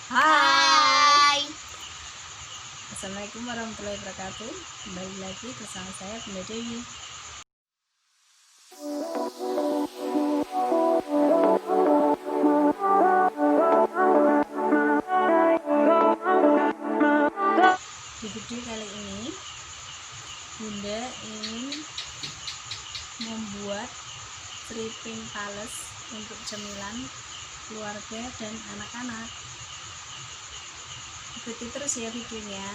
Hai. Assalamualaikum warahmatullahi wabarakatuh. Kembali lagi bersama saya Bunda Dewi. Di video kali ini Bunda ingin membuat keripik tales untuk cemilan keluarga dan anak-anak. Ikuti terus ya videonya.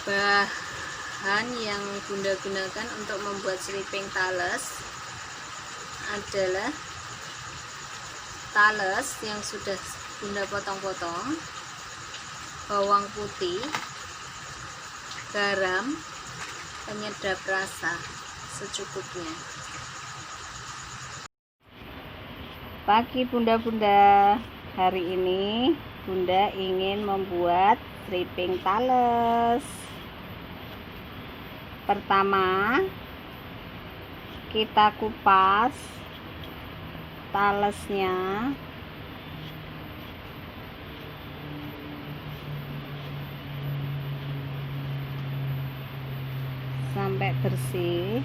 Bahan yang Bunda gunakan untuk membuat keripik tales adalah tales yang sudah Bunda potong-potong, bawang putih, garam, penyedap rasa secukupnya. Pagi bunda-bunda, hari ini Bunda ingin membuat keripik tales. Pertama, kita kupas talesnya. Sampai bersih.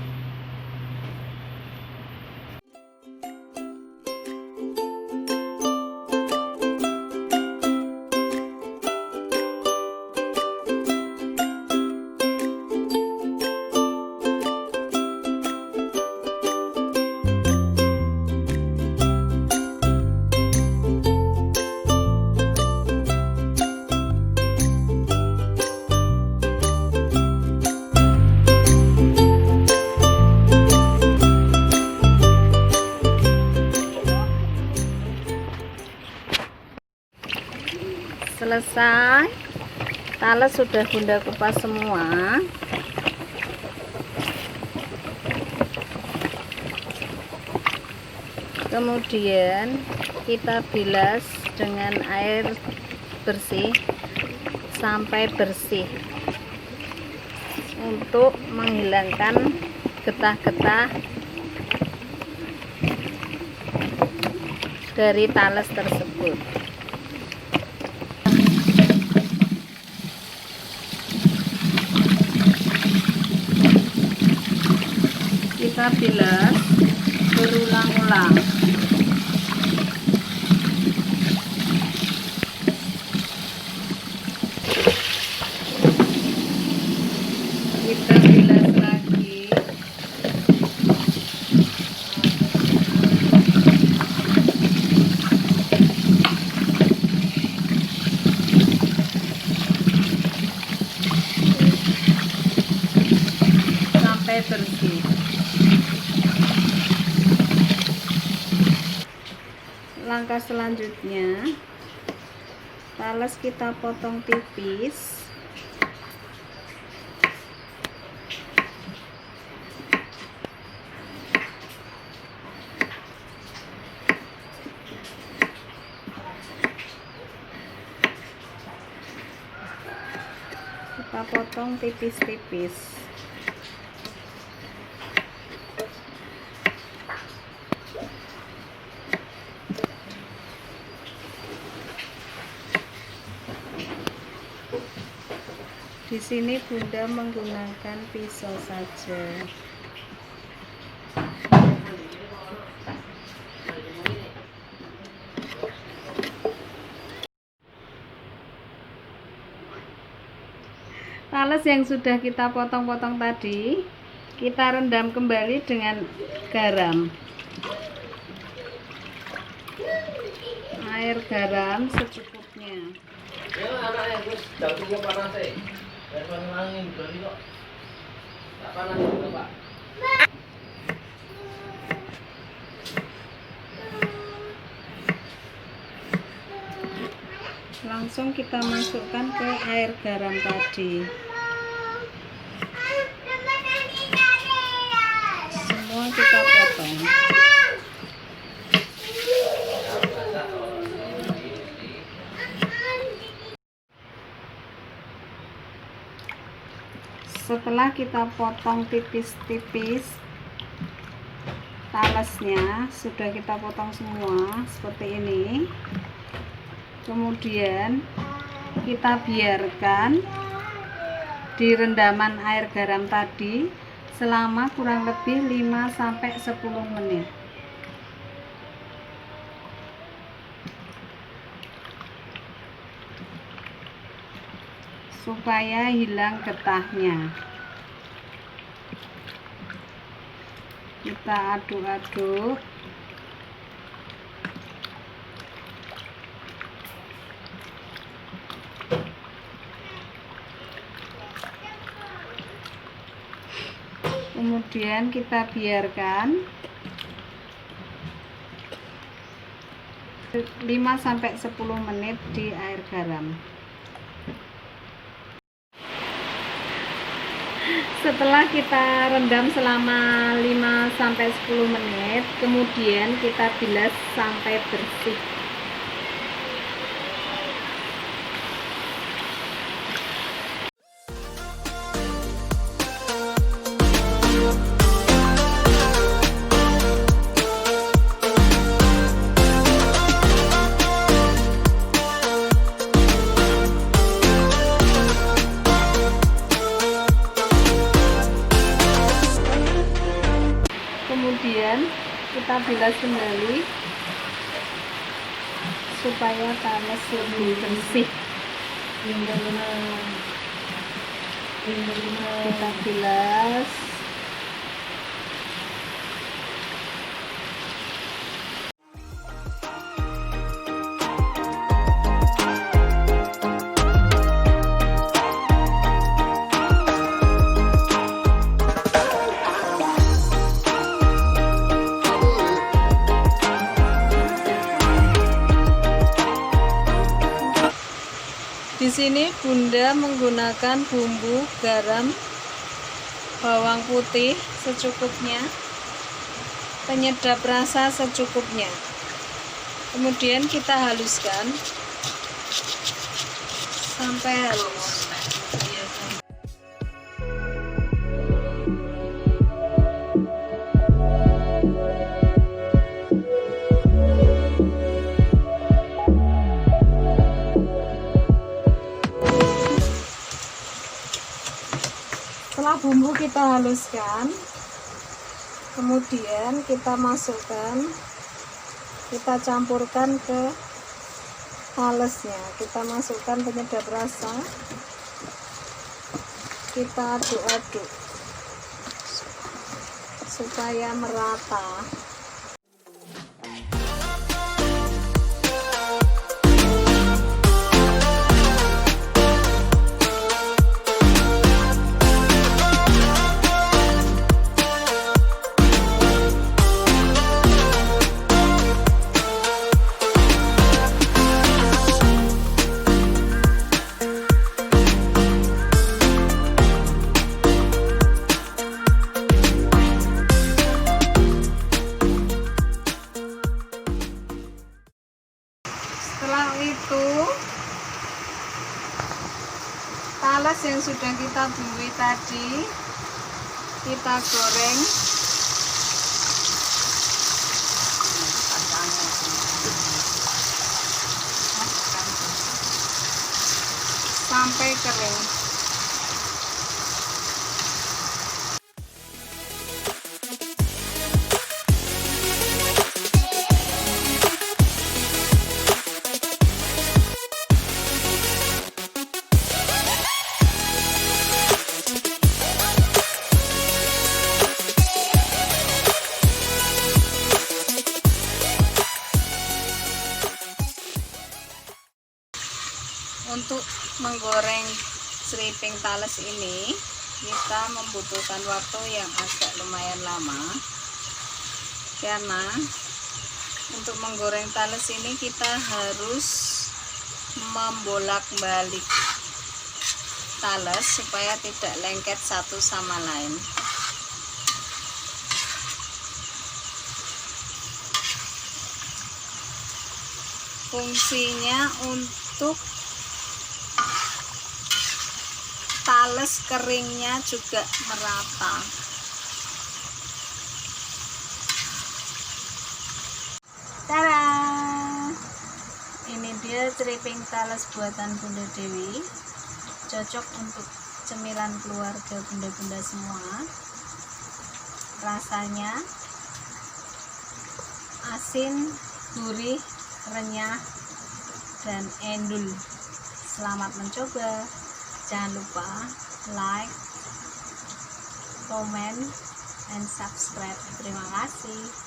Selesai, tales sudah Bunda kupas semua. Kemudian kita bilas dengan air bersih sampai bersih untuk menghilangkan getah-getah dari tales tersebut. Kita bilas berulang-ulang. Kita bilas lagi. Sampai bersih. Langkah selanjutnya, tales kita potong tipis. Kita potong tipis-tipis. Di sini Bunda menggunakan pisau saja. Tales yang sudah kita potong-potong tadi, kita rendam kembali dengan garam. Air garam secukupnya. Langsung kita masukkan ke air garam tadi. Semua kita potong. Setelah kita potong tipis-tipis, talesnya sudah kita potong semua seperti ini. Kemudian kita biarkan di rendaman air garam tadi selama kurang lebih 5-10 menit. Supaya hilang getahnya. Kita aduk-aduk. Kemudian kita biarkan 5-10 menit di air garam. Setelah kita rendam selama 5-10 menit, kemudian kita bilas sampai bersih. Kemudian kita bilas kembali supaya talas lebih bersih. Kita bilas. Di sini Bunda menggunakan bumbu, garam, bawang putih secukupnya, penyedap rasa secukupnya. Kemudian kita haluskan sampai halus. Setelah bumbu kita haluskan, kemudian kita masukkan, kita campurkan ke talesnya. Kita masukkan penyedap rasa, kita aduk-aduk supaya merata. Setelah itu, talas yang sudah kita bumbui tadi kita goreng sampai kering. Untuk menggoreng seriping talas ini kita membutuhkan waktu yang agak lumayan lama, karena untuk menggoreng talas ini kita harus membolak-balik talas supaya tidak lengket satu sama lain. Fungsinya untuk talas keringnya juga merata. Ya, keripik talas buatan Bunda Dewi cocok untuk cemilan keluarga bunda-bunda semua. Rasanya asin, gurih, renyah, dan endul. Selamat mencoba. Jangan lupa like, comment, and subscribe. Terima kasih.